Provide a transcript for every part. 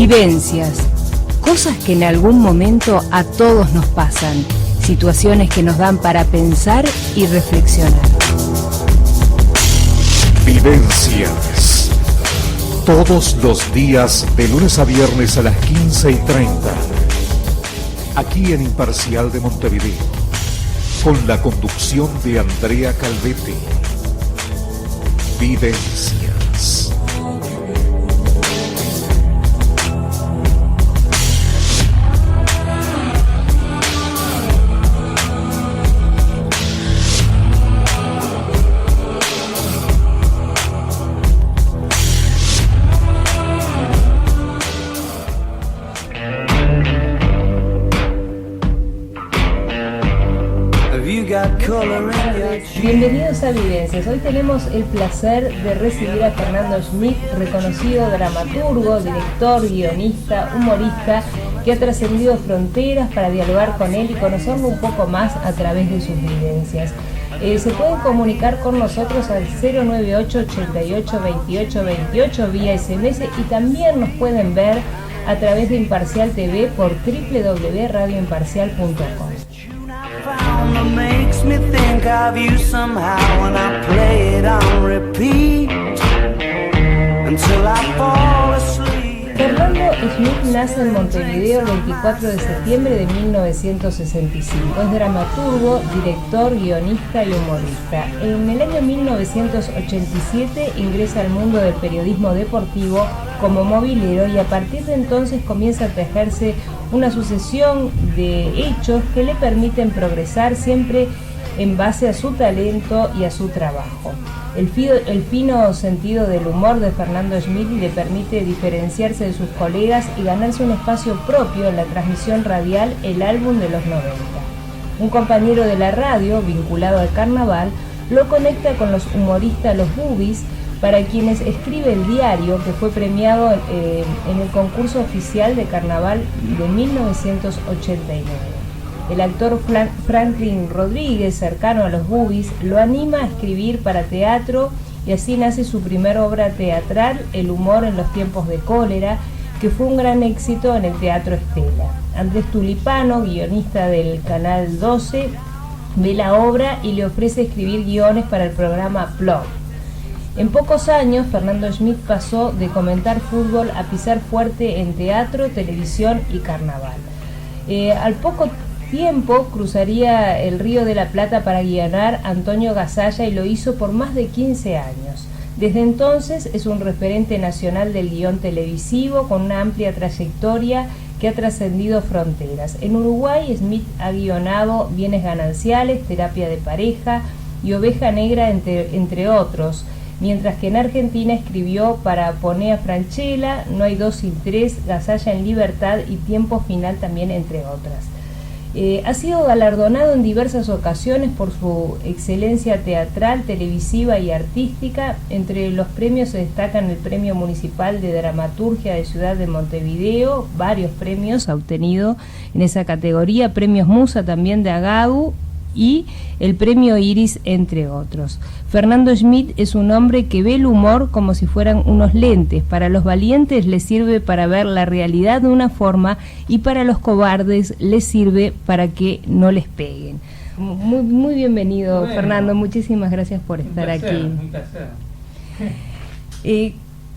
Vivencias, cosas que en algún momento a todos nos pasan, situaciones que nos dan para pensar y reflexionar. Vivencias, todos los días de lunes a viernes a las 15:30, aquí en Imparcial de Montevideo, con la conducción de Andrea Calvetti. Vivencias. Bienvenidos a Vivencias. Hoy tenemos el placer de recibir a Fernando Schmidt, reconocido dramaturgo, director, guionista, humorista, que ha trascendido fronteras para dialogar con él y conocerlo un poco más a través de sus vivencias. Se pueden comunicar con nosotros al 098 88 28 28 vía SMS y también nos pueden ver a través de Imparcial TV por www.radioimparcial.com. That makes me think of you somehow, and I play it on repeat until I fall asleep. Fernando Schmidt nace en Montevideo el 24 de septiembre de 1965. Es dramaturgo, director, guionista y humorista. En el año 1987 ingresa al mundo del periodismo deportivo como movilero y a partir de entonces comienza a tejerse una sucesión de hechos que le permiten progresar siempre en base a su talento y a su trabajo. El fino sentido del humor de Fernando Schmidt le permite diferenciarse de sus colegas y ganarse un espacio propio en la transmisión radial El Álbum de los 90. Un compañero de la radio, vinculado al carnaval, lo conecta con los humoristas Los Bubis, para quienes escribe el diario que fue premiado en el concurso oficial de carnaval de 1989. El actor Franklin Rodríguez, cercano a los Bubis, lo anima a escribir para teatro y así nace su primera obra teatral, El humor en los tiempos de cólera, que fue un gran éxito en el Teatro Estela. Andrés Tulipano, guionista del Canal 12, ve la obra y le ofrece escribir guiones para el programa Plot. En pocos años, Fernando Schmidt pasó de comentar fútbol a pisar fuerte en teatro, televisión y carnaval. Al poco tiempo cruzaría el Río de la Plata para guionar Antonio Gasalla y lo hizo por más de 15 años. Desde entonces es un referente nacional del guión televisivo con una amplia trayectoria que ha trascendido fronteras. En Uruguay, Schmidt ha guionado Bienes Gananciales, Terapia de Pareja y Oveja Negra, entre otros, mientras que en Argentina escribió para Ponea Franchella, No hay dos sin tres, Gasalla en Libertad y Tiempo Final también, entre otras. Ha sido galardonado en diversas ocasiones por su excelencia teatral, televisiva y artística. Entre los premios se destacan el Premio Municipal de Dramaturgia de Ciudad de Montevideo, varios premios ha obtenido en esa categoría, premios Musa también de Agadu y el Premio Iris, entre otros. Fernando Schmidt es un hombre que ve el humor como si fueran unos lentes. Para los valientes les sirve para ver la realidad de una forma y para los cobardes les sirve para que no les peguen. Muy bienvenido, bueno, Fernando, muchísimas gracias por estar aquí. Un placer.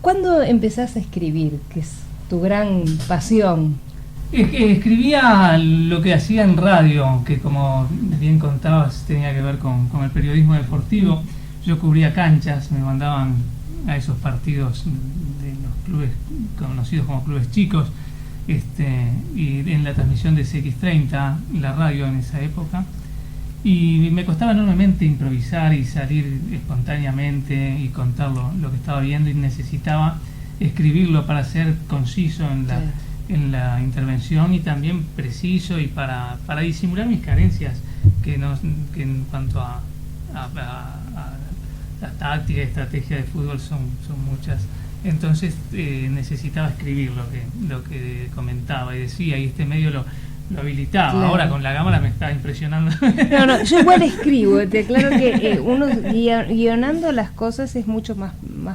¿Cuándo empezás a escribir, que es tu gran pasión? Escribía lo que hacía en radio, que como bien contabas tenía que ver con el periodismo deportivo. Yo cubría canchas, me mandaban a esos partidos de los clubes conocidos como clubes chicos, y en la transmisión de CX30, la radio en esa época, y me costaba enormemente improvisar y salir espontáneamente y contar lo que estaba viendo, y necesitaba escribirlo para ser conciso en la intervención y también preciso y para disimular mis carencias que en cuanto a la táctica y estrategia de fútbol son muchas. Entonces necesitaba escribir lo que comentaba y decía, y este medio lo habilitaba. Claro. Ahora con la cámara me está impresionando. No, yo igual escribo, te aclaro que uno guionando las cosas es mucho más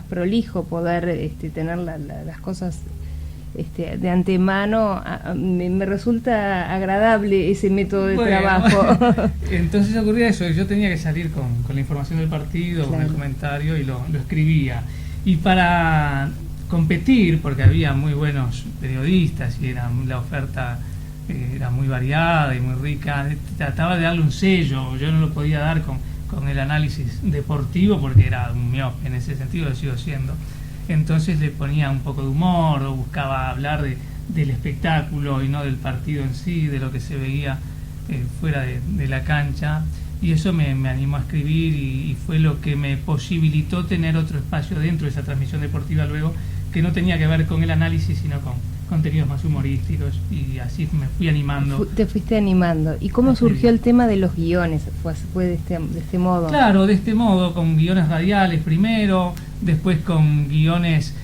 prolijo poder tener las cosas de antemano, me resulta agradable ese método de trabajo. Entonces ocurría eso, yo tenía que salir con la información del partido, claro, con el comentario, y lo escribía. Y para competir, porque había muy buenos periodistas y la oferta era muy variada y muy rica, trataba de darle un sello. Yo no lo podía dar con el análisis deportivo porque era un miope, en ese sentido lo sigo siendo. Entonces le ponía un poco de humor o buscaba hablar del espectáculo y no del partido en sí, de lo que se veía fuera de la cancha, y eso me animó a escribir y fue lo que me posibilitó tener otro espacio dentro de esa transmisión deportiva luego, que no tenía que ver con el análisis sino con contenidos más humorísticos, y así me fui animando. Te fuiste animando. ¿Y cómo surgió el tema de los guiones? ¿Fue de este modo? Claro, de este modo, con guiones radiales primero, después con guiones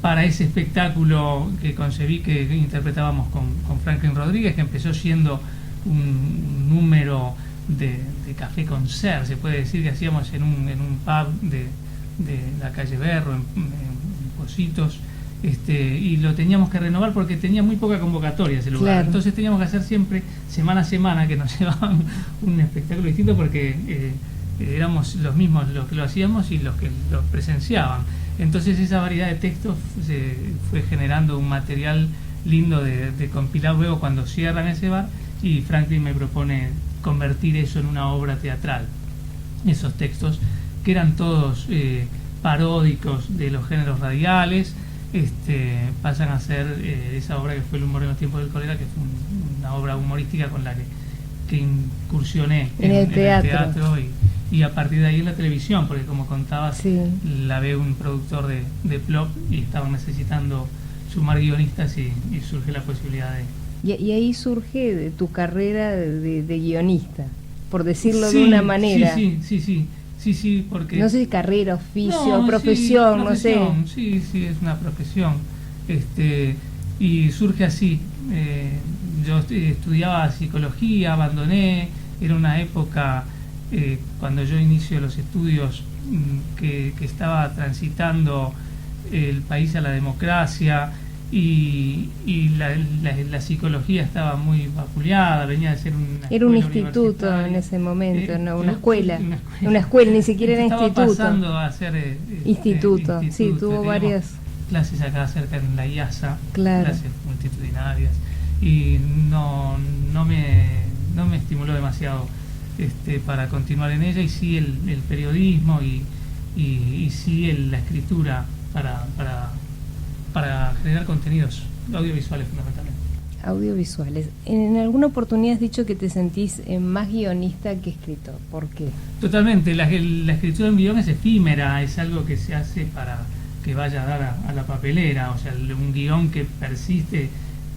para ese espectáculo que concebí, que interpretábamos con Franklin Rodríguez, que empezó siendo un número de café concert, se puede decir, que hacíamos en un pub de la calle Berro, en Positos. Y lo teníamos que renovar porque tenía muy poca convocatoria ese lugar. Claro. Entonces teníamos que hacer siempre, semana a semana, que nos llevaban un espectáculo distinto, porque éramos los mismos los que lo hacíamos y los que lo presenciaban. Entonces esa variedad de textos se fue generando un material lindo de compilar luego cuando cierran ese bar, y Franklin me propone convertir eso en una obra teatral. Esos textos, que eran todos paródicos de los géneros radiales, pasan a ser esa obra que fue El humor en los tiempos del cólera, que fue una obra humorística con la que incursioné en el teatro y a partir de ahí en la televisión, porque como contabas, sí, la ve un productor de Plop y estaban necesitando sumar guionistas y surge la posibilidad de... Y ahí surge de tu carrera de guionista, por decirlo de una manera. Sí, porque... No sé si carrera, oficio, profesión, no sé. Sí, es una profesión. Y surge así. Yo estudiaba psicología, abandoné. Era una época, cuando yo inicio los estudios, que estaba transitando el país a la democracia, y la psicología estaba muy vapuleada, venía de ser era un instituto en ese momento, no, una escuela, ni siquiera era instituto. Estaba pasando a ser instituto. Sí, tuvo varias clases acá cerca en la IASA, claro, clases multitudinarias, y no me estimuló demasiado para continuar en ella, y sí el periodismo y sí la escritura para generar contenidos audiovisuales fundamentalmente. Audiovisuales. En alguna oportunidad has dicho que te sentís más guionista que escritor. ¿Por qué? Totalmente. La escritura en guión es efímera, es algo que se hace para que vaya a dar a la papelera. O sea, un guión que persiste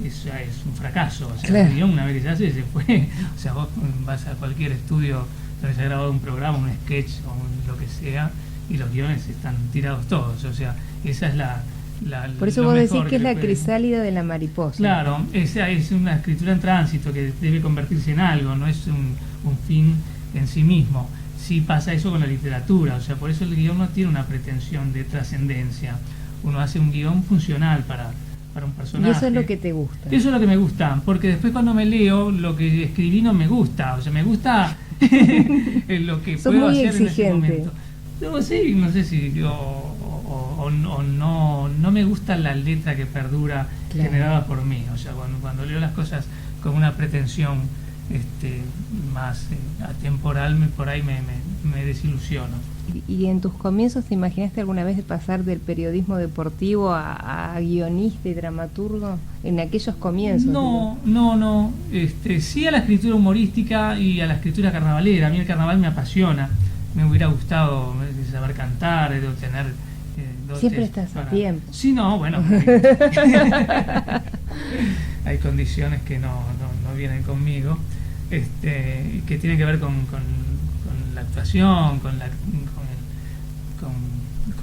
es un fracaso. O sea, claro, el guión, una vez que se hace, se fue. O sea, vos vas a cualquier estudio donde se ha grabado un programa, un sketch o lo que sea, y los guiones están tirados todos. O sea, esa es por eso vos decís que es la crisálida de la mariposa. Claro, esa es una escritura en tránsito que debe convertirse en algo, no es un fin en sí mismo. Sí pasa eso con la literatura, o sea, por eso el guión no tiene una pretensión de trascendencia. Uno hace un guión funcional para un personaje. Y eso es lo que te gusta. Eso es lo que me gusta, porque después cuando me leo, lo que escribí no me gusta, o sea, me gusta lo que puedo hacer exigente en ese momento. No sé si yo... O no me gusta la letra que perdura, claro, generada por mí. O sea, cuando leo las cosas con una pretensión más atemporal, por ahí me desilusiono. ¿Y en tus comienzos te imaginaste alguna vez de pasar del periodismo deportivo a guionista y dramaturgo? En aquellos comienzos. No. Sí a la escritura humorística y a la escritura carnavalera. A mí el carnaval me apasiona. Me hubiera gustado saber cantar, de obtener... Siempre estás a tiempo. Sí, no, bueno. Hay condiciones que no vienen conmigo, que tienen que ver con la actuación, con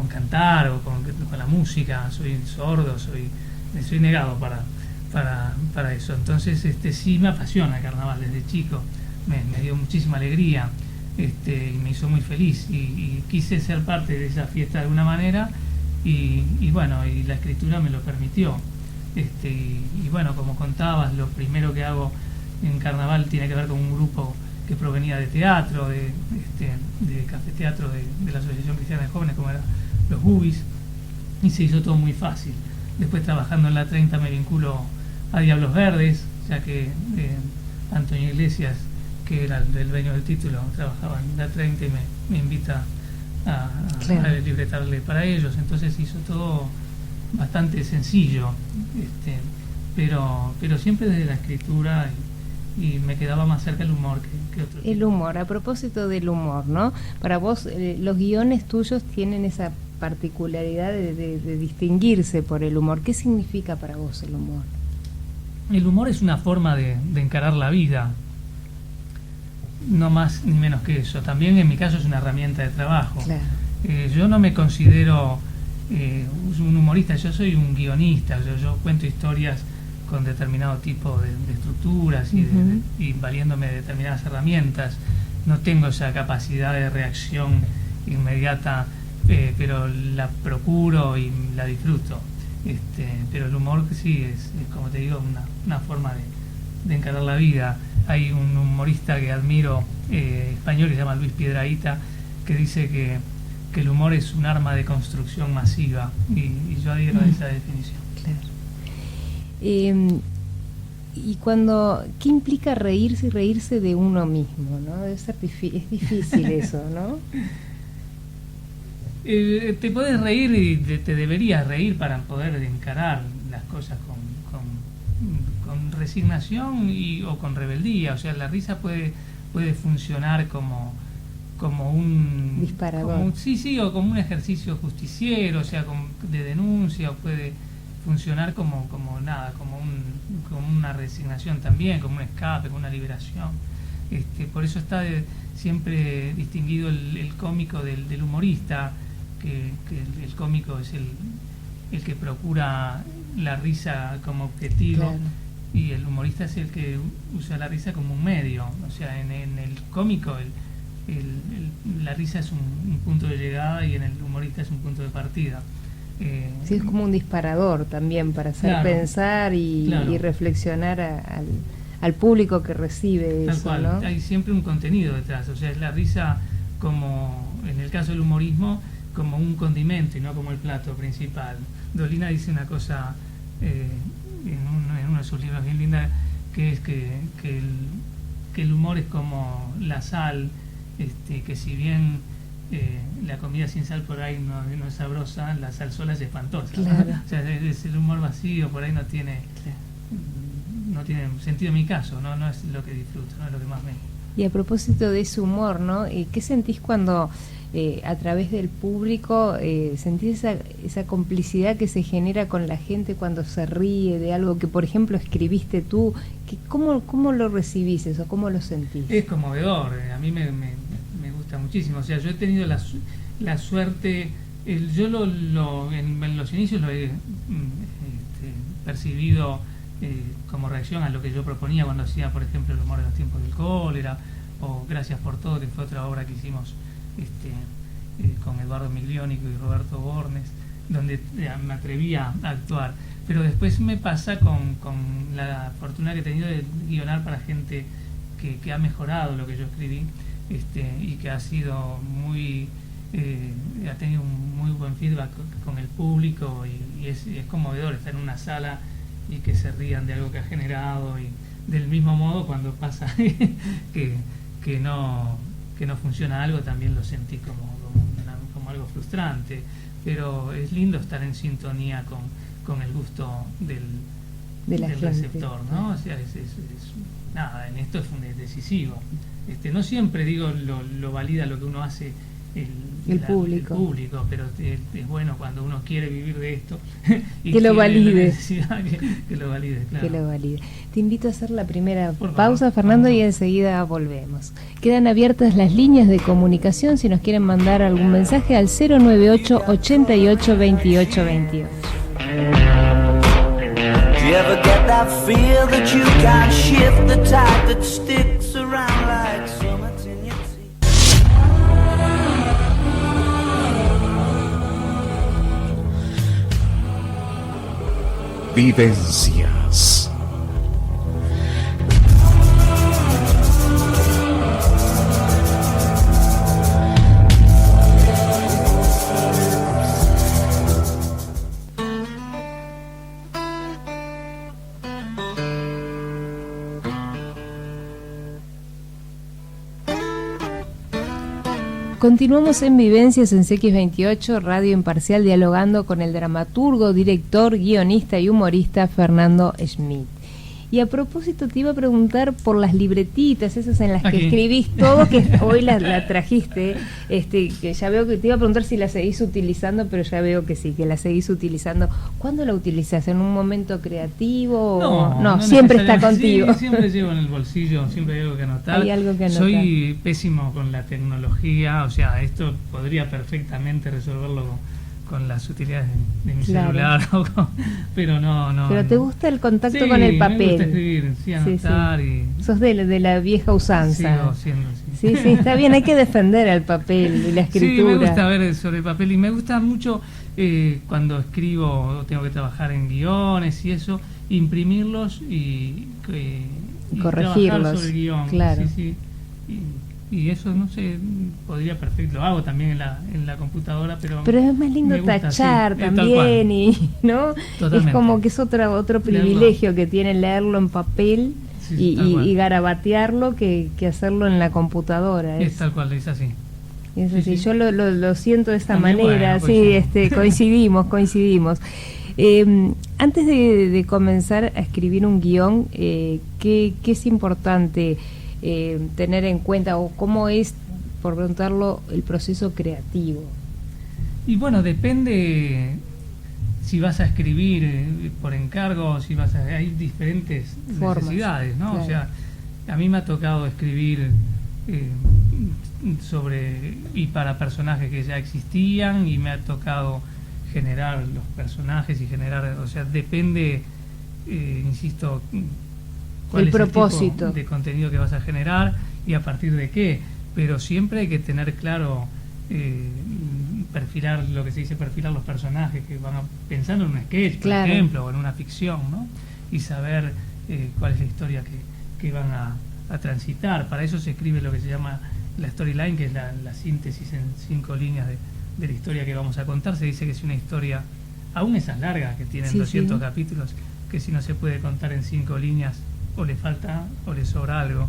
cantar o con la música. Soy sordo, soy negado para eso. Entonces, sí me apasiona el carnaval desde chico. Me dio muchísima alegría, y me hizo muy feliz, y quise ser parte de esa fiesta de alguna manera. Y bueno, y la escritura me lo permitió. Y bueno, como contabas, lo primero que hago en Carnaval tiene que ver con un grupo que provenía de teatro, de café teatro de la Asociación Cristiana de Jóvenes, como eran los Gubis, y se hizo todo muy fácil. Después, trabajando en la 30, me vinculo a Diablos Verdes, ya que Antonio Iglesias, que era el dueño del título, trabajaba en la 30 y me invita a libretarle para ellos. Entonces hizo todo bastante sencillo, pero siempre desde la escritura, y me quedaba más cerca el humor que otro. El humor, a propósito del humor, ¿no? Para vos, los guiones tuyos tienen esa particularidad de distinguirse por el humor. ¿Qué significa para vos el humor? El humor es una forma de encarar la vida, no más ni menos que eso. También en mi caso es una herramienta de trabajo. Claro. Yo no me considero un humorista, yo soy un guionista. Yo cuento historias con determinado tipo de estructuras y valiéndome de determinadas herramientas. No tengo esa capacidad de reacción inmediata, pero la procuro y la disfruto. Pero el humor sí es como te digo, una forma de encarar la vida. Hay un humorista que admiro, español, que se llama Luis Piedrahita, que dice que el humor es un arma de construcción masiva, y yo adhiero a esa definición. Claro. Y ¿qué implica reírse y reírse de uno mismo, ¿no? Es difícil eso, ¿no? Te puedes reír y te deberías reír para poder encarar las cosas con resignación o con rebeldía. O sea, la risa puede funcionar como un disparador. O como un ejercicio justiciero, o sea, de denuncia, o puede funcionar como una resignación también, como un escape, como una liberación. Por eso está siempre distinguido el cómico del humorista, que el cómico es el que procura la risa como objetivo. Claro. Y el humorista es el que usa la risa como un medio. O sea, en el cómico la risa es un punto de llegada, y en el humorista es un punto de partida. Sí, es como un disparador también para hacer pensar y reflexionar al público que recibe tal eso, cual, ¿no? Hay siempre un contenido detrás. O sea, es la risa, como en el caso del humorismo, como un condimento y no como el plato principal. Dolina dice una cosa en uno de sus libros bien linda, que es que el humor es como la sal, que si bien la comida sin sal por ahí no es sabrosa, la sal sola es espantosa. Claro. O sea, es el humor vacío, por ahí no tiene sentido en mi caso, no es lo que disfruto, no es lo que más me... Y a propósito de ese humor, ¿no? ¿Qué sentís cuando a través del público sentís esa complicidad que se genera con la gente cuando se ríe de algo que, por ejemplo, escribiste tú? ¿Cómo lo recibís eso? ¿Cómo lo sentís? Es conmovedor, a mí me gusta muchísimo. O sea, yo he tenido la suerte, yo en los inicios lo he percibido como reacción a lo que yo proponía cuando hacía, por ejemplo, El humor de los tiempos del cólera, o Gracias por todo, que fue otra obra que hicimos con Eduardo Migliónico y Roberto Bornes, donde me atrevía a actuar. Pero después me pasa con la fortuna que he tenido de guionar para gente que ha mejorado lo que yo escribí, y que ha sido ha tenido un muy buen feedback con el público, y es conmovedor estar en una sala y que se rían de algo que ha generado. Y del mismo modo, cuando pasa que no funciona algo, también lo sentí como algo frustrante. Pero es lindo estar en sintonía con el gusto del receptor, ¿no? O sea, nada, en esto es decisivo. No siempre digo lo valida lo que uno hace el público, pero es bueno cuando uno quiere vivir de esto y que lo valide. Que lo valide, claro. Que lo valide. Te invito a hacer la primera pausa, Fernando, y enseguida volvemos. Quedan abiertas las líneas de comunicación si nos quieren mandar algún mensaje al 098 88 28 28. Do you ever get that feel that you can't shift the tide that sticks around like summits in your teeth? Vivencias. Continuamos en Vivencias en CX28, Radio Imparcial, dialogando con el dramaturgo, director, guionista y humorista Fernando Schmidt. Y a propósito te iba a preguntar por las libretitas, esas en las que escribís todo, que hoy la trajiste, que ya veo que te iba a preguntar si la seguís utilizando, pero ya veo que sí, que la seguís utilizando. ¿Cuándo la utilizás? ¿En un momento creativo? No, siempre está contigo. Sí, siempre llevo en el bolsillo, siempre hay algo que anotar. Hay algo que anotar. Soy pésimo con la tecnología, o sea, esto podría perfectamente resolverlo con las utilidades de mi celular, pero no. Pero te gusta el contacto sí, con el papel. Me gusta escribir, sí, anotar. Sí. Sos de la vieja usanza. Sigo siendo, sí. Sí, está bien, hay que defender el papel y la escritura. Sí, me gusta ver sobre el papel y me gusta mucho cuando escribo, tengo que trabajar en guiones y eso, imprimirlos y corregirlos. Trabajar sobre el guión. Claro. Sí. Y eso, no sé, podría perfecto, lo hago también en la computadora, pero es más lindo gusta, tachar sí, también, y ¿no? Totalmente. Es como que es otro privilegio que tiene leerlo en papel y garabatearlo que hacerlo en la computadora. Es tal cual, es así. Es así, yo lo siento de esta también, manera, bueno, pues coincidimos. Antes de comenzar a escribir un guión, ¿qué es importante tener en cuenta, o cómo es, por preguntarlo, el proceso creativo? Y bueno, depende si vas a escribir por encargo, si hay diferentes necesidades, ¿no? Claro. O sea, a mí me ha tocado escribir sobre y para personajes que ya existían, y me ha tocado generar los personajes y generar, o sea, depende, insisto, cuál el es propósito el tipo de contenido que vas a generar y a partir de qué, pero siempre hay que tener claro, perfilar lo que se dice, perfilar los personajes que van pensando en un sketch, por ejemplo, o en una ficción, ¿no? Y saber cuál es la historia que van a transitar. Para eso se escribe lo que se llama la storyline, que es la síntesis en 5 líneas de la historia que vamos a contar. Se dice que si una historia, aún esas largas que tienen 200 capítulos, que si no se puede contar en 5 líneas, o le falta o le sobra algo.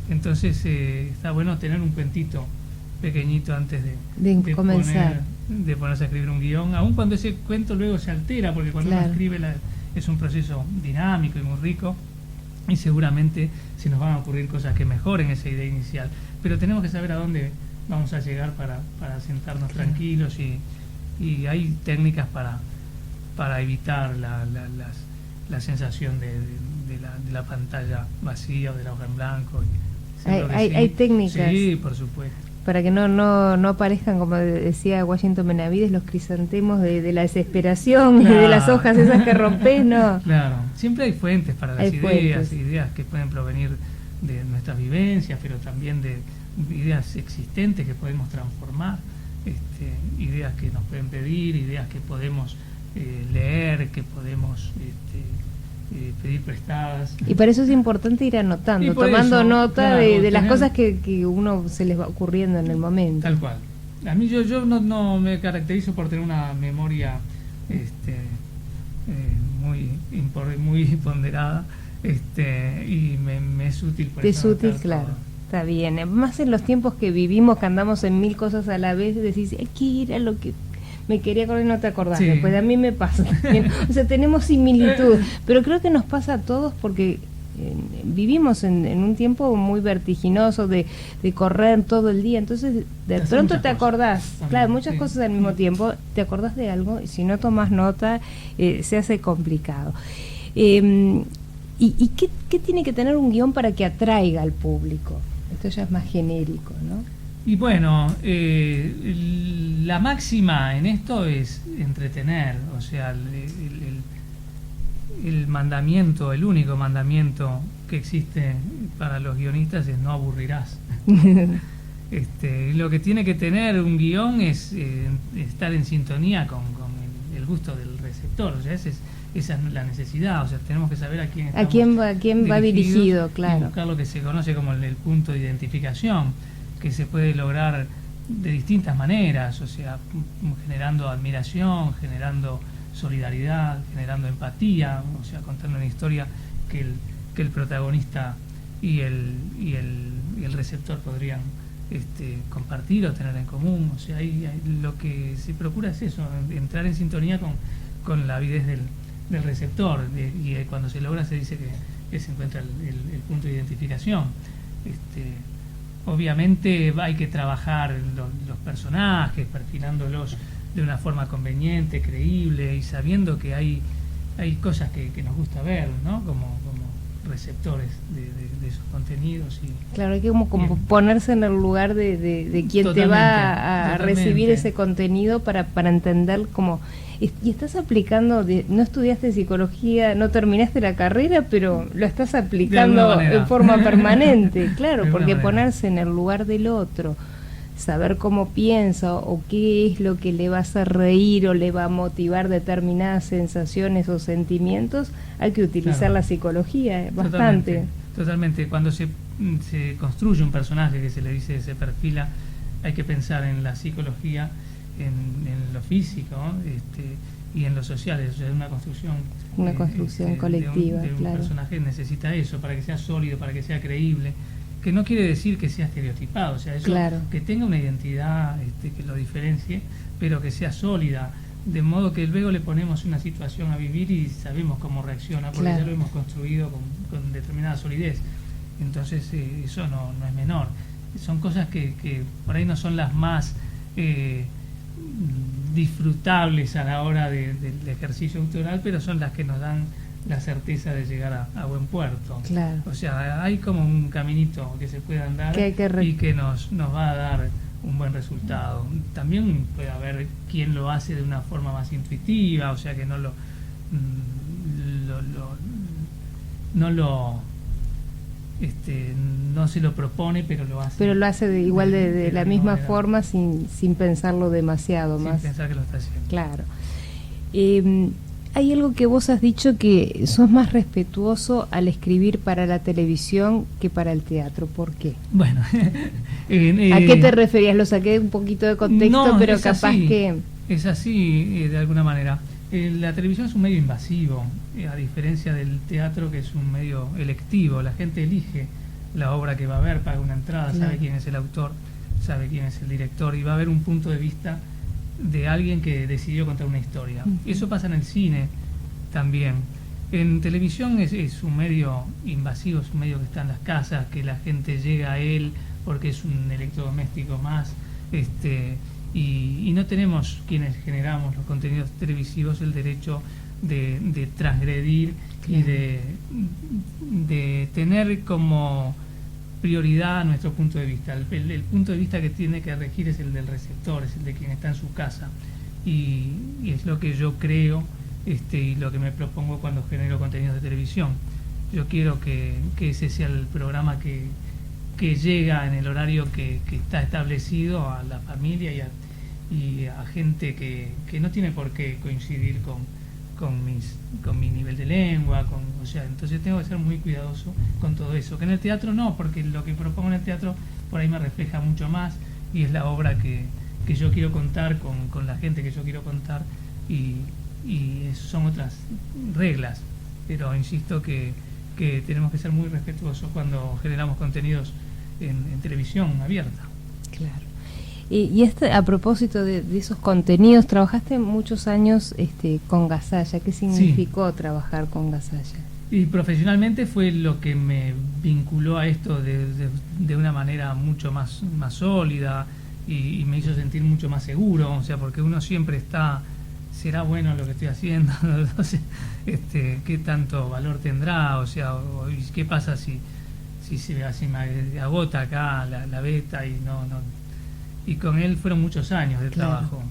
Entonces está bueno tener un cuentito pequeñito antes de comenzar, de ponerse a escribir un guión, aun cuando ese cuento luego se altera, porque cuando uno escribe es un proceso dinámico y muy rico, y seguramente se nos van a ocurrir cosas que mejoren esa idea inicial, pero tenemos que saber a dónde vamos a llegar para sentarnos tranquilos, y hay técnicas para evitar la sensación de la pantalla vacía o de la hoja en blanco. Hay técnicas. Sí, por supuesto. Para que no aparezcan, como decía Washington Benavides, los crisantemos de la desesperación, de las hojas esas que rompes, ¿no? Claro, siempre hay fuentes para las ideas que pueden provenir de nuestras vivencias, pero también de ideas existentes que podemos transformar, ideas que nos pueden pedir, ideas que podemos leer, que podemos pedir prestadas. Y para eso es importante ir anotando, tomando nota de las cosas que uno se les va ocurriendo en el momento. Tal cual. A mí yo no me caracterizo por tener una memoria muy ponderada, y me es útil por eso. Es útil, claro. Está bien. Más en los tiempos que vivimos, que andamos en 1000 cosas a la vez, decís, ¿qué era lo que me quería acordar y no te acordás? Sí. Pues a mí me pasa también. O sea, tenemos similitud, pero creo que nos pasa a todos porque vivimos en un tiempo muy vertiginoso de correr todo el día, entonces de pronto te acordás, muchas cosas al mismo tiempo, te acordás de algo, y si no tomas nota se hace complicado. ¿Y qué tiene que tener un guión para que atraiga al público? Esto ya es más genérico, ¿no? Y bueno, la máxima en esto es entretener, o sea, el mandamiento, el único mandamiento que existe para los guionistas es no aburrirás. Lo que tiene que tener un guión es estar en sintonía con el gusto del receptor, o sea, ese esa es la necesidad, o sea, tenemos que saber a quién a quién va dirigido, claro. Y buscar lo que se conoce como el punto de identificación, que se puede lograr de distintas maneras, o sea, generando admiración, generando solidaridad, generando empatía, o sea, contando una historia que el protagonista y el receptor podrían compartir o tener en común. O sea, lo que se procura es eso, entrar en sintonía con la avidez del receptor, y cuando se logra se dice que se encuentra el punto de identificación. Obviamente hay que trabajar los personajes, perfilándolos de una forma conveniente, creíble, y sabiendo que hay cosas que nos gusta ver, ¿no? Como receptores de esos contenidos. Claro, hay que como ponerse en el lugar de quien te va a recibir ese contenido para entender cómo... Y estás aplicando, no estudiaste psicología, no terminaste la carrera, pero lo estás aplicando en forma permanente, claro, porque ponerse en el lugar del otro, saber cómo piensa o qué es lo que le va a hacer reír o le va a motivar determinadas sensaciones o sentimientos, hay que utilizar la psicología bastante. Totalmente. Cuando se construye un personaje que se le dice, se perfila, hay que pensar en la psicología, en lo físico, y en lo social. Es una construcción colectiva, de un claro. personaje necesita eso para que sea sólido, para que sea creíble, que no quiere decir que sea estereotipado, o sea, eso, claro. Que tenga una identidad que lo diferencie, pero que sea sólida, de modo que luego le ponemos una situación a vivir y sabemos cómo reacciona, porque claro. ya lo hemos construido con determinada solidez. Entonces eso no es menor. Son cosas que por ahí no son las más disfrutables a la hora del ejercicio autoral, pero son las que nos dan la certeza de llegar a buen puerto. Claro. O sea, hay como un caminito que se puede andar y que nos va a dar un buen resultado. También puede haber quien lo hace de una forma más intuitiva, o sea, que no se lo propone, pero lo hace. Pero lo hace de la misma forma, sin pensarlo demasiado sin más. Sin pensar que lo está haciendo. Claro. Hay algo que vos has dicho, que sos más respetuoso al escribir para la televisión que para el teatro. ¿Por qué? Bueno, ¿a qué te referías? Lo saqué un poquito de contexto, pero capaz así, que... Es así, de alguna manera. La televisión es un medio invasivo, a diferencia del teatro, que es un medio electivo. La gente elige la obra que va a ver, paga una entrada, claro. Sabe quién es el autor, sabe quién es el director, y va a ver un punto de vista de alguien que decidió contar una historia. Eso pasa en el cine también. En televisión es un medio invasivo, es un medio que está en las casas, que la gente llega a él porque es un electrodoméstico más, y no tenemos, quienes generamos los contenidos televisivos, el derecho de transgredir, claro. Y de tener como prioridad nuestro punto de vista. El punto de vista que tiene que regir es el del receptor, es el de quien está en su casa, y es lo que yo creo, y lo que me propongo cuando genero contenidos de televisión. Yo quiero que ese sea el programa que llega en el horario que está establecido a la familia y a gente que no tiene por qué coincidir con mi nivel de lengua, o sea, entonces tengo que ser muy cuidadoso con todo eso, que en el teatro no, porque lo que propongo en el teatro por ahí me refleja mucho más, y es la obra que yo quiero contar con la gente que yo quiero contar, y son otras reglas, pero insisto que tenemos que ser muy respetuosos cuando generamos contenidos en televisión abierta. Claro. Y a propósito de esos contenidos, trabajaste muchos años con Gazalla. ¿Qué significó trabajar con Gazalla? Y profesionalmente fue lo que me vinculó a esto de una manera mucho más sólida, y me hizo sentir mucho más seguro, o sea, porque uno siempre está, ¿será bueno lo que estoy haciendo? Entonces, ¿qué tanto valor tendrá? O sea, ¿qué pasa si me agota acá la beta y no? Y con él fueron muchos años de trabajo,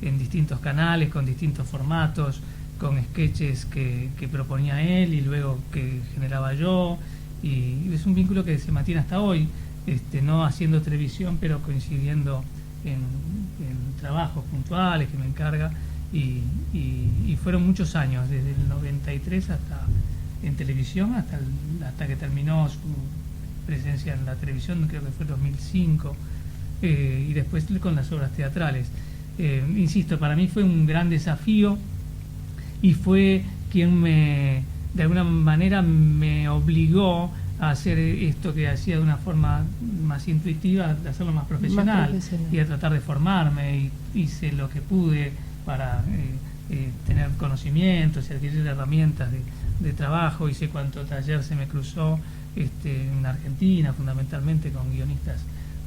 en distintos canales, con distintos formatos, con sketches que proponía él y luego que generaba yo, y es un vínculo que se mantiene hasta hoy, no haciendo televisión, pero coincidiendo en trabajos puntuales que me encarga, y fueron muchos años, desde el 93 hasta en televisión, hasta que terminó su presencia en la televisión, creo que fue 2005, y después con las obras teatrales. Insisto, para mí fue un gran desafío y fue quien de alguna manera me obligó a hacer esto que hacía de una forma más intuitiva, de hacerlo más profesional, y a tratar de formarme, y hice lo que pude para tener conocimientos y adquirir herramientas de trabajo. Hice cuanto taller se me cruzó en Argentina, fundamentalmente con guionistas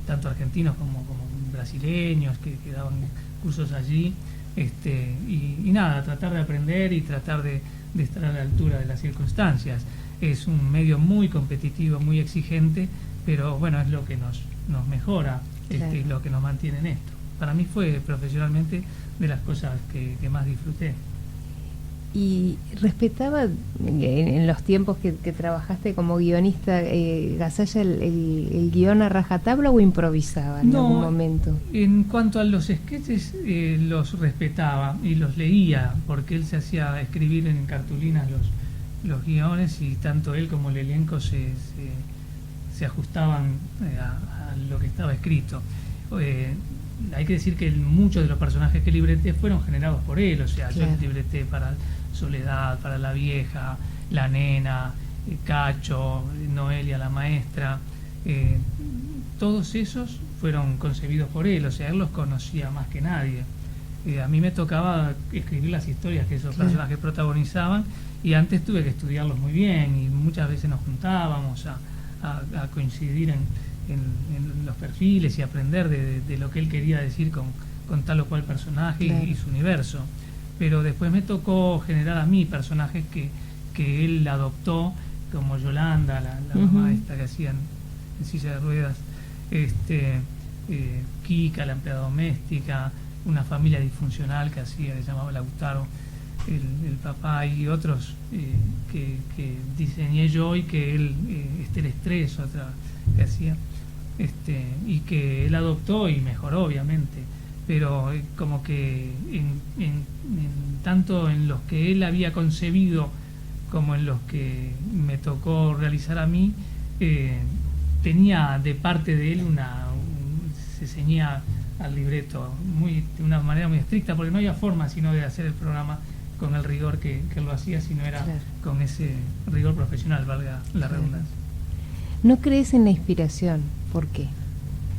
tanto argentinos como brasileños que daban cursos allí, y nada, tratar de aprender y tratar de estar a la altura de las circunstancias. Es un medio muy competitivo, muy exigente, pero bueno, es lo que nos mejora, claro, y lo que nos mantiene en esto. Para mí fue profesionalmente de las cosas que más disfruté. Y respetaba en los tiempos que trabajaste como guionista, Gasalla, el guión a rajatabla, o improvisaba en algún momento. En cuanto a los sketches, los respetaba y los leía, porque él se hacía escribir en cartulinas los guiones, y tanto él como el elenco se ajustaban a lo que estaba escrito. Hay que decir que muchos de los personajes que libreté fueron generados por él, o sea, claro, yo libreté para Soledad, para la vieja, la nena, Cacho, Noelia la maestra, todos esos fueron concebidos por él, o sea, él los conocía más que nadie. A mí me tocaba escribir las historias que esos, claro, personajes protagonizaban, y antes tuve que estudiarlos muy bien, y muchas veces nos juntábamos a coincidir en los perfiles y aprender de lo que él quería decir con tal o cual personaje, claro, y su universo. Pero después me tocó generar a mí personajes que él adoptó, como Yolanda, la mamá esta que hacían en silla de ruedas, Kika, la empleada doméstica, una familia disfuncional que hacía, que se llamaba Lautaro, el papá, y otros que diseñé yo, y que él, el estrés, otra que hacía, y que él adoptó y mejoró, obviamente. Pero como que tanto en los que él había concebido como en los que me tocó realizar a mí, tenía de parte de él se ceñía al libreto de una manera muy estricta, porque no había forma sino de hacer el programa con el rigor que él lo hacía, si no era, claro, con ese rigor profesional, valga la redundancia. ¿No crees en la inspiración? ¿Por qué?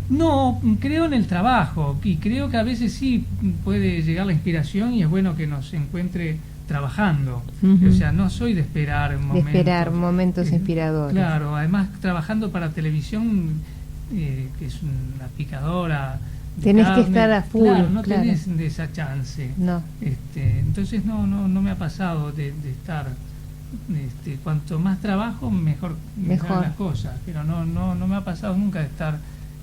No, creo en el trabajo, y creo que a veces sí puede llegar la inspiración, y es bueno que nos encuentre trabajando. O sea, no soy de esperar momentos inspiradores. Claro, además trabajando para televisión, que es una picadora de tenés carne, que estar a full, claro, no claro, tenés esa chance. No. Entonces no me ha pasado de estar, cuanto más trabajo mejor las cosas, pero no me ha pasado nunca de estar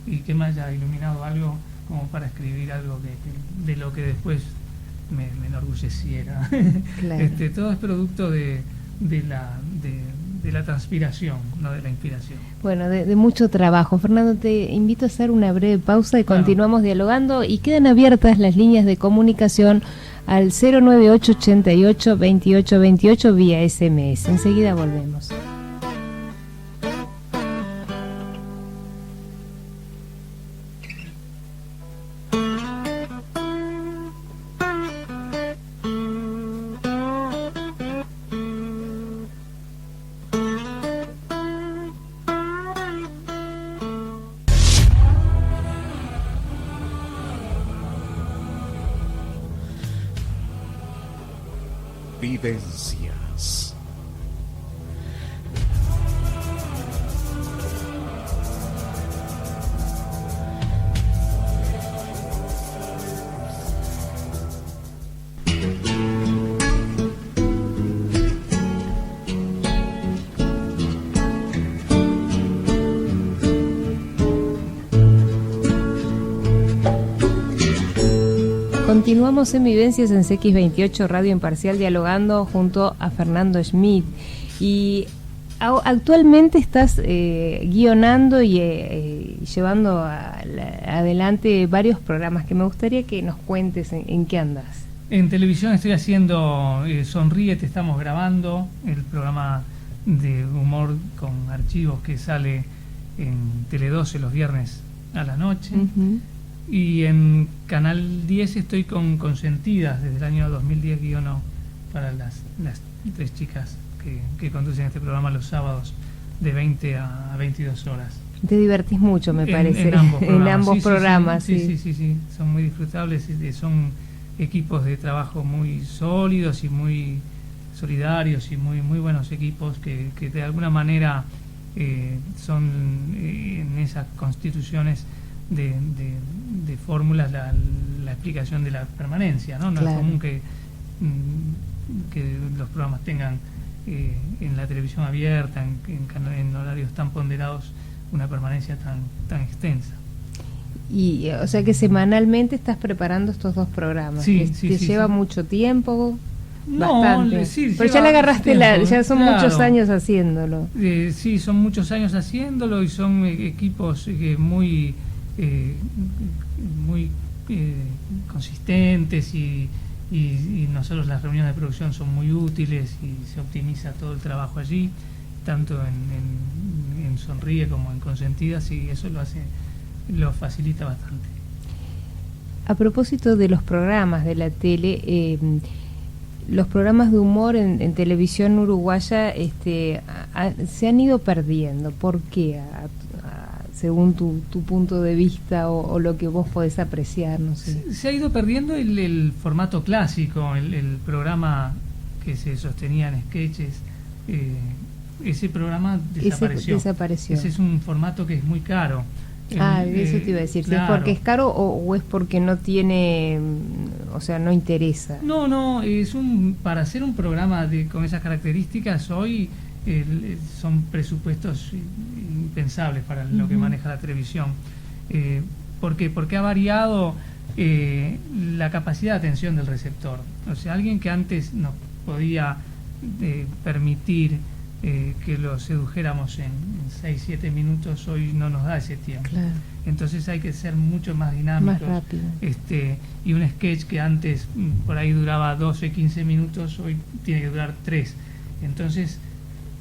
y que me haya iluminado algo como para escribir algo de lo que después me enorgulleciera. Claro. Todo es producto de la transpiración, no de la inspiración. Bueno, de mucho trabajo. Fernando, te invito a hacer una breve pausa y continuamos dialogando, y quedan abiertas las líneas de comunicación al 098 88 28 28 vía SMS. Enseguida volvemos. Vivencias. Continuamos en Vivencias en CX28 Radio Imparcial, dialogando junto a Fernando Schmidt. Y actualmente estás guionando y llevando adelante varios programas que me gustaría que nos cuentes en qué andas. En televisión estoy haciendo Sonríete, estamos grabando el programa de humor con archivos que sale en Tele12 los viernes a la noche. Ujú. Y en Canal 10 estoy con Consentidas desde el año 2010, para las 3 chicas que conducen este programa los sábados de 20 a 22 horas. Te divertís mucho, me parece, En ambos programas. en ambos programas, Sí, son muy disfrutables, son equipos de trabajo muy sólidos y muy solidarios y muy buenos equipos que de alguna manera son en esas constituciones de fórmulas la explicación de la permanencia, ¿no? No Claro. es común que los programas tengan en la televisión abierta, en horarios tan ponderados, una permanencia tan extensa. Y o sea que semanalmente estás preparando estos 2 programas. Sí, que sí, te sí, lleva sí. mucho tiempo, No, bastante. sí, Pero lleva ya le agarraste tiempo, ya son claro. muchos años haciéndolo. Sí, son muchos años haciéndolo y son equipos muy consistentes y nosotros las reuniones de producción son muy útiles y se optimiza todo el trabajo allí, tanto en Sonríe como en Consentidas, y eso lo facilita bastante. A propósito de los programas de la tele, los programas de humor en televisión uruguaya se han ido perdiendo. ¿Por qué? Según tu punto de vista o lo que vos podés apreciar, no sé. Se ha ido perdiendo el formato clásico, el programa que se sostenía en sketches. Ese programa desapareció. Ese es un formato que es muy caro. Eso te iba a decir. Claro. ¿Es porque es caro o es porque no tiene, o sea, no interesa? No, para hacer un programa con esas características hoy son presupuestos impensables para lo que maneja la televisión. ¿Por qué? Porque ha variado la capacidad de atención del receptor. O sea, alguien que antes nos podía permitir que lo sedujéramos en 6-7 minutos, hoy no nos da ese tiempo. Claro. Entonces hay que ser mucho más dinámicos. Más rápido. Y un sketch que antes por ahí duraba 12-15 minutos, hoy tiene que durar 3. Entonces,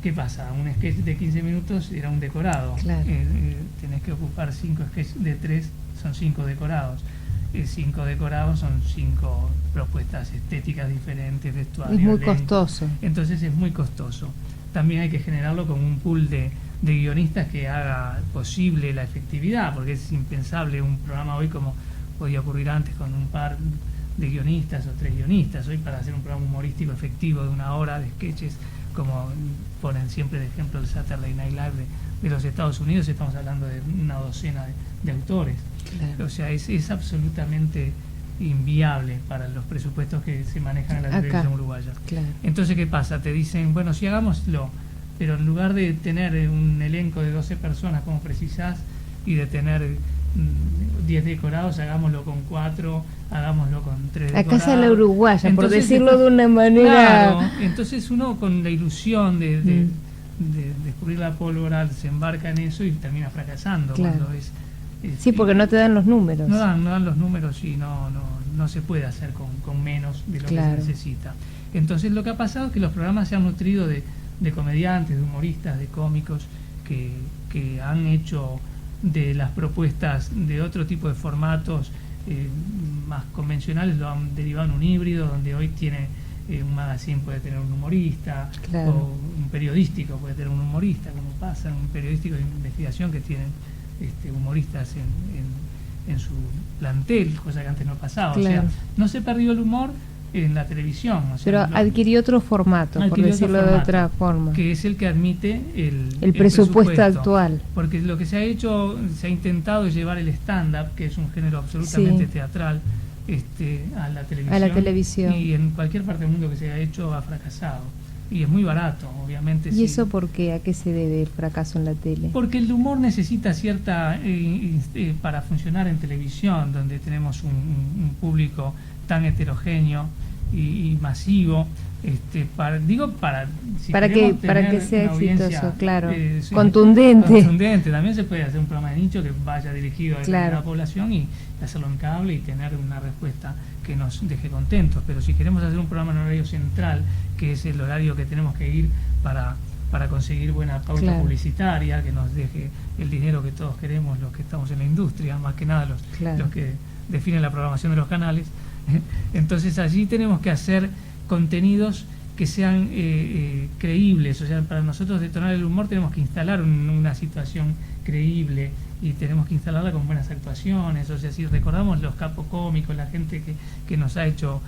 ¿qué pasa? Un sketch de 15 minutos era un decorado. Claro. Tenés que ocupar 5 sketches de 3, son 5 decorados. 5 decorados son 5 propuestas estéticas diferentes, vestuarios. Es muy elenco. costoso. Entonces es muy costoso. También hay que generarlo con un pool de guionistas que haga posible la efectividad, porque es impensable un programa hoy como podía ocurrir antes con un par de guionistas o 3 guionistas. Hoy, para hacer un programa humorístico efectivo de 1 hora de sketches, como ponen siempre de ejemplo el Saturday Night Live de los Estados Unidos, estamos hablando de una docena de autores. Claro. O sea, es absolutamente inviable para los presupuestos que se manejan en la televisión uruguaya. Claro. Entonces, ¿qué pasa? Te dicen, bueno, sí, hagámoslo, pero en lugar de tener un elenco de 12 personas como precisás y de tener 10 decorados, hagámoslo con 4, hagámoslo con 3 decorados. Acá es la uruguaya, Entonces, por decirlo de una manera. Claro, entonces uno con la ilusión de descubrir la pólvora se embarca en eso y termina fracasando. Claro. Cuando Sí, porque no te dan los números. No dan los números y no se puede hacer con menos de lo Claro. que se necesita. Entonces lo que ha pasado es que los programas se han nutrido de comediantes, de humoristas, de cómicos que han hecho de las propuestas de otro tipo de formatos más convencionales, lo han derivado en un híbrido donde hoy tiene un magazine puede tener un humorista, Claro. o un periodístico puede tener un humorista, como pasa en un periodístico de investigación que tienen humoristas en su plantel, cosa que antes no pasaba. Claro. O sea, no se perdió el humor en la televisión. O sea, Pero adquirió otro formato, por adquirió otro decirlo de formato, otra forma. que es el que admite el presupuesto actual. Porque lo que se ha intentado es llevar el stand-up, que es un género absolutamente Sí. teatral, a la televisión. Y en cualquier parte del mundo que se haya hecho ha fracasado. Y es muy barato, obviamente. ¿Y sí. eso por qué? ¿A qué se debe el fracaso en la tele? Porque el humor necesita cierta, para funcionar en televisión, donde tenemos un público tan heterogéneo, y masivo. Para que tener sea una audiencia, exitoso, claro, sí, contundente. También se puede hacer un programa de nicho que vaya dirigido a la población y hacerlo en cable y tener una respuesta que nos deje contentos. Pero si queremos hacer un programa en horario central, que es el horario que tenemos que ir para conseguir buena pauta publicitaria, que nos deje el dinero que todos queremos, los que estamos en la industria, más que nada los que definen la programación de los canales. Entonces allí tenemos que hacer contenidos que sean creíbles. O sea, para nosotros detonar el humor tenemos que instalar una situación creíble y tenemos que instalarla con buenas actuaciones. O sea, si recordamos los capos cómicos, la gente que nos ha hecho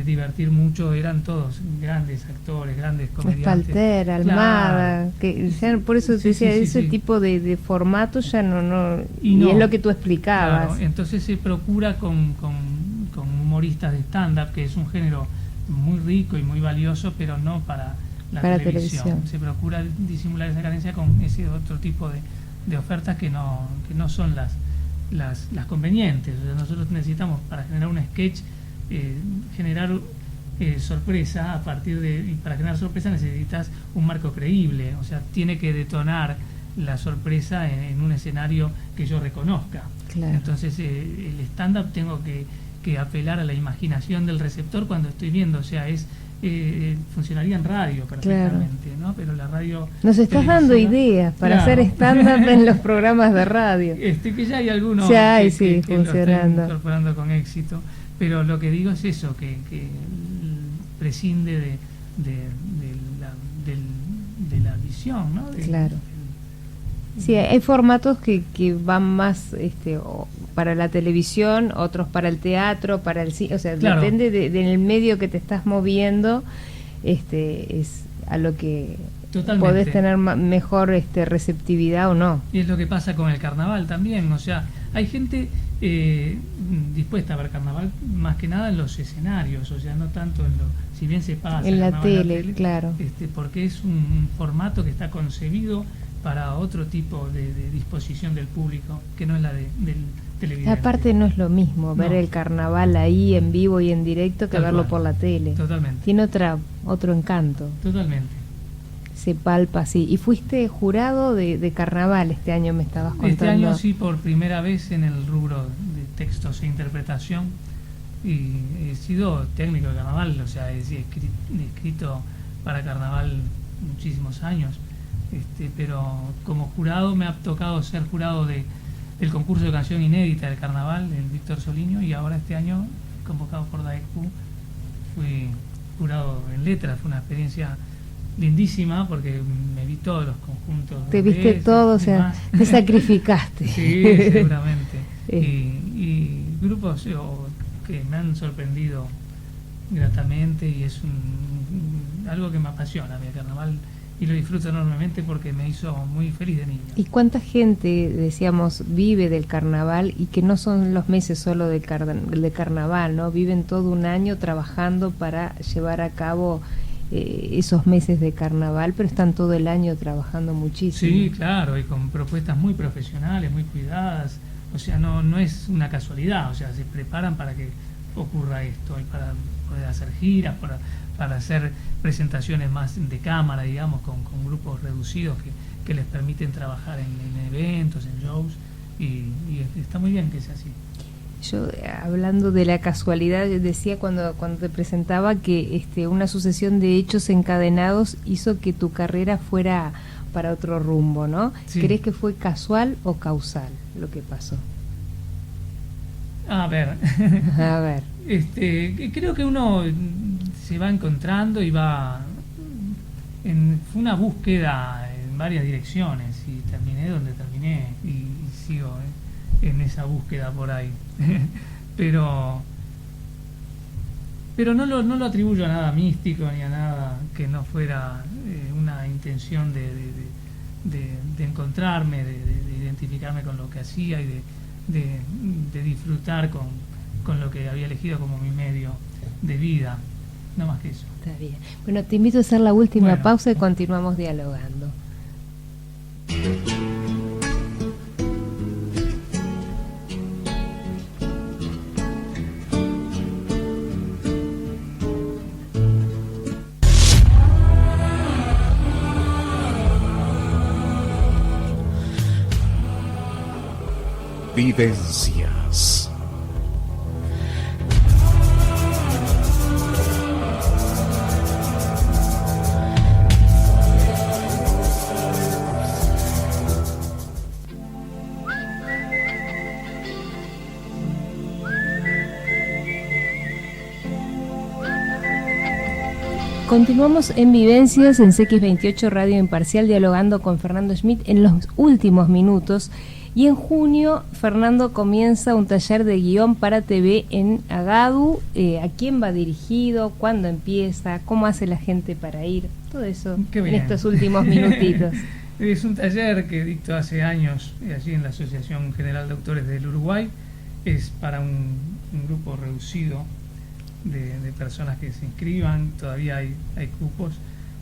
divertir mucho, eran todos grandes actores, grandes comediantes. Espalter, Almada, que ya, por eso te decía, ese tipo de formato ya no y es lo que tú explicabas. Claro, entonces se procura con humoristas de stand-up, que es un género muy rico y muy valioso, pero no para la televisión. Se procura disimular esa carencia con ese otro tipo de ofertas que no son las convenientes. O sea, nosotros necesitamos, para generar un sketch, generar sorpresa y para generar sorpresa necesitas un marco creíble. O sea, tiene que detonar la sorpresa en un escenario que yo reconozca. Entonces el stand-up tengo que apelar a la imaginación del receptor cuando estoy viendo. O sea, funcionaría en radio perfectamente, ¿no? Pero la radio... Nos estás dando ideas para hacer stand-up en los programas de radio. Que ya hay algunos que lo están incorporando con éxito. Pero lo que digo es eso, que prescinde de la visión, ¿no? Sí, hay formatos que van más para la televisión, otros para el teatro, para el cine, o sea, depende del medio que te estás moviendo, es a lo que podés tener mejor receptividad o no. Y es lo que pasa con el carnaval también, o sea, hay gente dispuesta a ver carnaval más que nada en los escenarios, o sea, no tanto si bien se pasa en la tele, claro, porque es un formato que está concebido para otro tipo de disposición del público, que no es la del televidente. Aparte no es lo mismo ver el carnaval ahí en vivo y en directo que verlo por la tele. Totalmente. Tiene otro encanto. Totalmente. Se palpa así. ¿Y fuiste jurado de carnaval este año, me estabas contando? Este año sí, por primera vez en el rubro de textos e interpretación, y he sido técnico de carnaval, o sea, he escrito para carnaval muchísimos años, pero como jurado me ha tocado ser jurado del concurso de canción inédita del carnaval, el Víctor Soliño, y ahora este año, convocado por DAECU, fui jurado en letras. Fue una experiencia lindísima porque me vi todos los conjuntos. Te viste todo, o sea, te sacrificaste. Sí, seguramente. Y grupos que me han sorprendido gratamente, y es algo que me apasiona, mi carnaval, y lo disfruto enormemente porque me hizo muy feliz de niño. ¿Y cuánta gente, decíamos, vive del carnaval y que no son los meses solo de carnaval, ¿no? Viven todo un año trabajando para llevar a cabo esos meses de carnaval, pero están todo el año trabajando muchísimo. Sí, claro, y con propuestas muy profesionales, muy cuidadas. O sea, no es una casualidad, o sea, se preparan para que ocurra esto, y para poder hacer giras, para hacer presentaciones más de cámara, digamos, con grupos reducidos que les permiten trabajar en eventos, en shows, y está muy bien que sea así. Yo, hablando de la casualidad, decía cuando te presentaba que una sucesión de hechos encadenados hizo que tu carrera fuera para otro rumbo, ¿no? Sí. ¿Crees que fue casual o causal lo que pasó? A ver. Creo que uno se va encontrando y fue una búsqueda en varias direcciones, y terminé donde terminé y sigo en esa búsqueda por ahí. pero no lo atribuyo a nada místico ni a nada que no fuera una intención de encontrarme, de identificarme con lo que hacía y de disfrutar con lo que había elegido como mi medio de vida, no más que eso. Está bien. Bueno, te invito a hacer la última pausa y continuamos dialogando. Vivencias. Continuamos en Vivencias en CX28 Radio Imparcial, dialogando con Fernando Schmidt en los últimos minutos. Y en junio, Fernando comienza un taller de guión para TV en Agadu. ¿A quién va dirigido? ¿Cuándo empieza? ¿Cómo hace la gente para ir? Todo eso en estos últimos minutitos. Es un taller que dicto hace años allí en la Asociación General de Autores del Uruguay. Es para un grupo reducido de personas que se inscriban. Todavía hay cupos.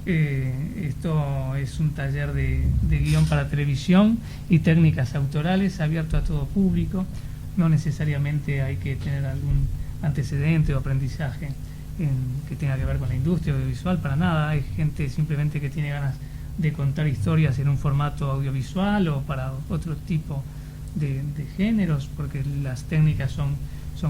Esto es un taller de guión para televisión y técnicas autorales, abierto a todo público. No necesariamente hay que tener algún antecedente o aprendizaje que tenga que ver con la industria audiovisual, para nada. Hay gente simplemente que tiene ganas de contar historias en un formato audiovisual o para otro tipo de géneros, porque las técnicas son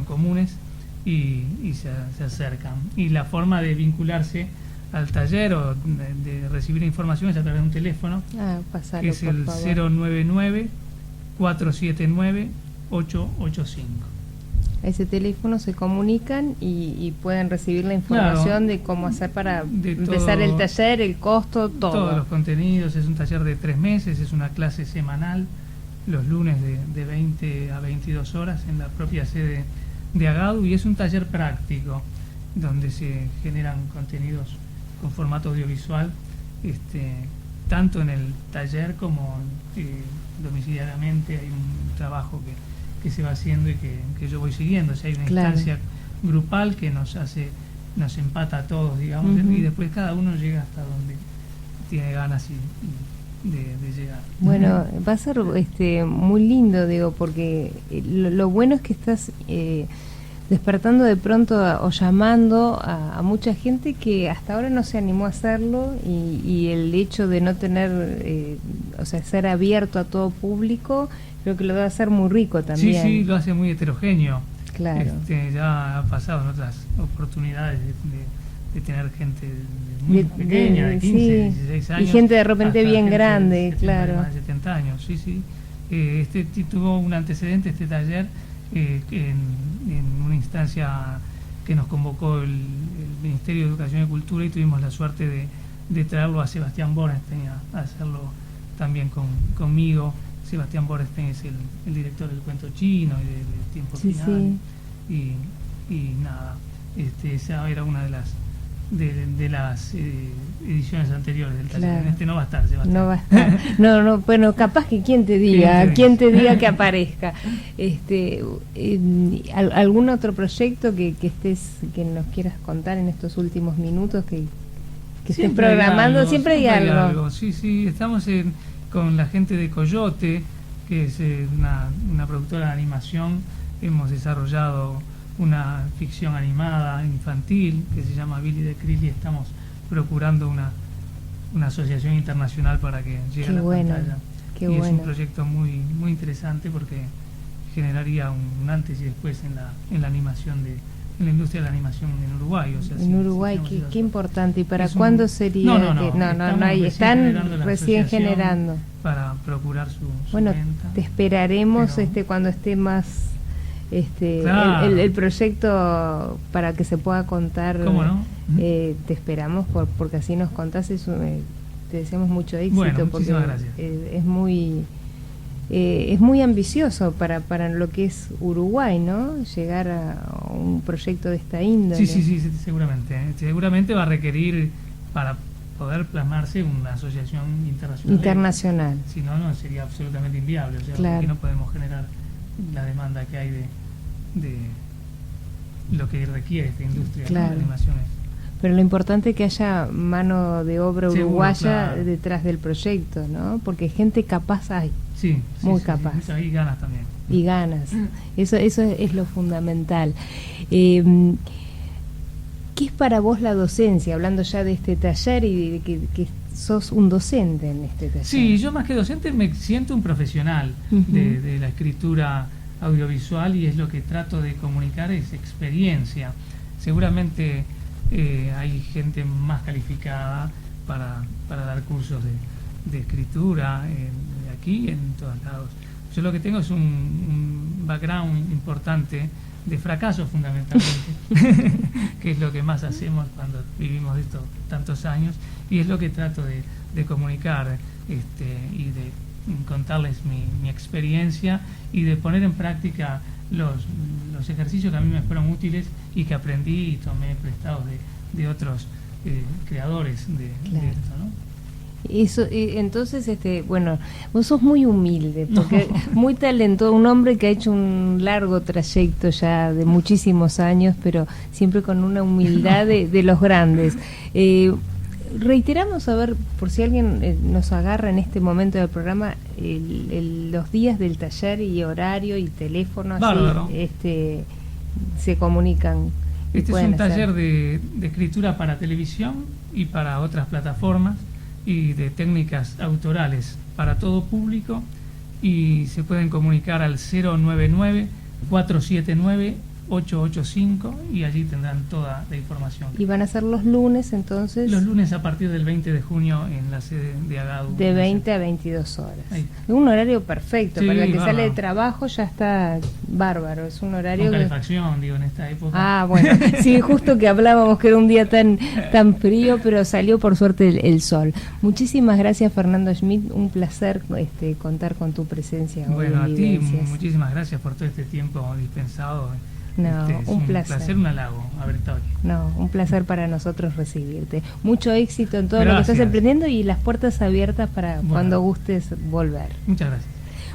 comunes y se acercan. Y la forma de vincularse al taller o de recibir información es a través de un teléfono, pasalo, que es el 099-479-885. A ese teléfono se comunican y pueden recibir la información de cómo hacer para empezar el taller, el costo, todo. Todos los contenidos. Es un taller de 3 meses, es una clase semanal, los lunes de 20 a 22 horas en la propia sede de Agadu, y es un taller práctico donde se generan contenidos con formato audiovisual, tanto en el taller como domiciliariamente. Hay un trabajo que se va haciendo y que yo voy siguiendo. O sea, hay una instancia grupal que nos empata a todos, digamos, y después cada uno llega hasta donde tiene ganas de llegar. Bueno, va a ser muy lindo, digo, porque lo bueno es que estás despertando de pronto o llamando a mucha gente que hasta ahora no se animó a hacerlo, y el hecho de no tener, ser abierto a todo público, creo que lo va a hacer muy rico también. Sí, lo hace muy heterogéneo. Claro. Ya ha pasado en otras oportunidades de tener gente muy pequeña, de 15, 16 años. Y gente de repente bien grande, claro. Más de 70 años, sí. Tuvo un antecedente, este taller, en una instancia que nos convocó el Ministerio de Educación y Cultura, y tuvimos la suerte de traerlo a Sebastián Borenstein a hacerlo también conmigo. Sebastián Borenstein es el director del Cuento Chino y del Tiempo Final. Y nada, esa era una de las ediciones anteriores del taller. Claro. En no va a estar, Sebastián. No va a estar. No, bueno, capaz que quién te diga que aparezca. ¿Algún otro proyecto que nos quieras contar en estos últimos minutos que estés programando? Siempre hay algo. Sí, estamos con la gente de Coyote, que es una productora de animación. Hemos desarrollado una ficción animada infantil que se llama Billy the Krill, y estamos procurando una asociación internacional para que llegue a la pantalla. Es un proyecto muy muy interesante, porque generaría un antes y después en la animación en la industria de la animación en Uruguay. En Uruguay, qué importante. ¿Y para cuándo sería? No, están recién generando. Para procurar su venta. Te esperaremos cuando esté más el proyecto, para que se pueda contar. ¿Cómo no? Te esperamos porque así nos contás. Te deseamos mucho éxito. Bueno, porque gracias. Es muy ambicioso para lo que es Uruguay, ¿no? Llegar a un proyecto de esta índole. Sí, seguramente. Seguramente va a requerir, para poder plasmarse, una asociación internacional. Si no sería absolutamente inviable. Porque no podemos generar la demanda que hay de lo que requiere esta industria, ¿no? De animaciones. Pero lo importante es que haya mano de obra uruguaya detrás del proyecto, ¿no? Porque gente capaz hay. Muy capaz. Y ganas también. Y ganas. Eso es lo fundamental. ¿Qué es para vos la docencia? Hablando ya de este taller y de que sos un docente en este taller. Sí, yo más que docente me siento un profesional de la escritura audiovisual, y es lo que trato de comunicar, es experiencia. Seguramente hay gente más calificada para dar cursos de escritura aquí en todos lados. Yo lo que tengo es un background importante de fracaso, fundamentalmente, que es lo que más hacemos cuando vivimos esto tantos años, y es lo que trato de comunicar, y de contarles mi experiencia y de poner en práctica los ejercicios que a mí me fueron útiles y que aprendí y tomé prestados de otros creadores de esto, ¿no? Eso, entonces, bueno, vos sos muy humilde, porque muy talentoso, un hombre que ha hecho un largo trayecto ya de muchísimos años, pero siempre con una humildad de los grandes. Reiteramos, a ver, por si alguien nos agarra en este momento del programa, los días del taller y horario y teléfono, así, se comunican. Este es un taller de escritura para televisión y para otras plataformas, y de técnicas autorales para todo público, y se pueden comunicar al 099-479-885, y allí tendrán toda la información. ¿Y van a ser los lunes entonces? Los lunes a partir del 20 de junio en la sede de AGADU. De 20 a 22 horas. Ahí. Un horario perfecto, Sí, para el que bárbaro. sale de trabajo ya está bárbaro, es un horario... Con calefacción, digo, en esta época. Ah, bueno, sí, justo que hablábamos que era un día tan frío, pero salió por suerte el sol. Muchísimas gracias, Fernando Schmidt, un placer contar con tu presencia hoy Bueno, a en ti Vivencias. muchísimas gracias por todo este tiempo dispensado. No, Es un placer, un halago haber estado aquí. No, un placer para nosotros recibirte. Mucho éxito en todo lo que Gracias. estás emprendiendo y las puertas abiertas para cuando gustes volver. Muchas gracias.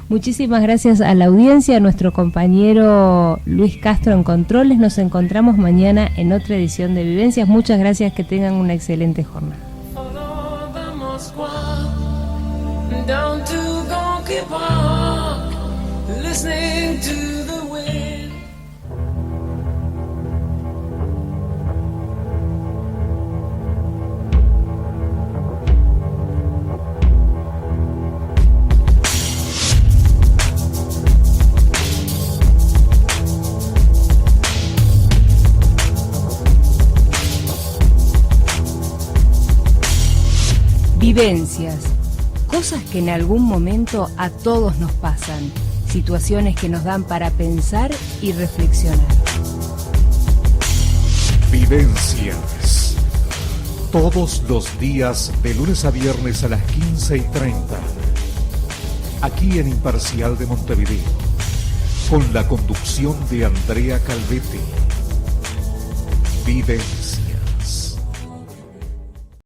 Muchísimas gracias a la audiencia, a nuestro compañero Luis Castro en Controles. Nos encontramos mañana en otra edición de Vivencias. Muchas gracias, que tengan una excelente jornada. Down to Gonky Park, listening to the wind. Vivencias, cosas que en algún momento a todos nos pasan, situaciones que nos dan para pensar y reflexionar. Vivencias. Todos los días, de lunes a viernes a las 15:30. Aquí en Imparcial de Montevideo. Con la conducción de Andrea Calvetti. Vivencias.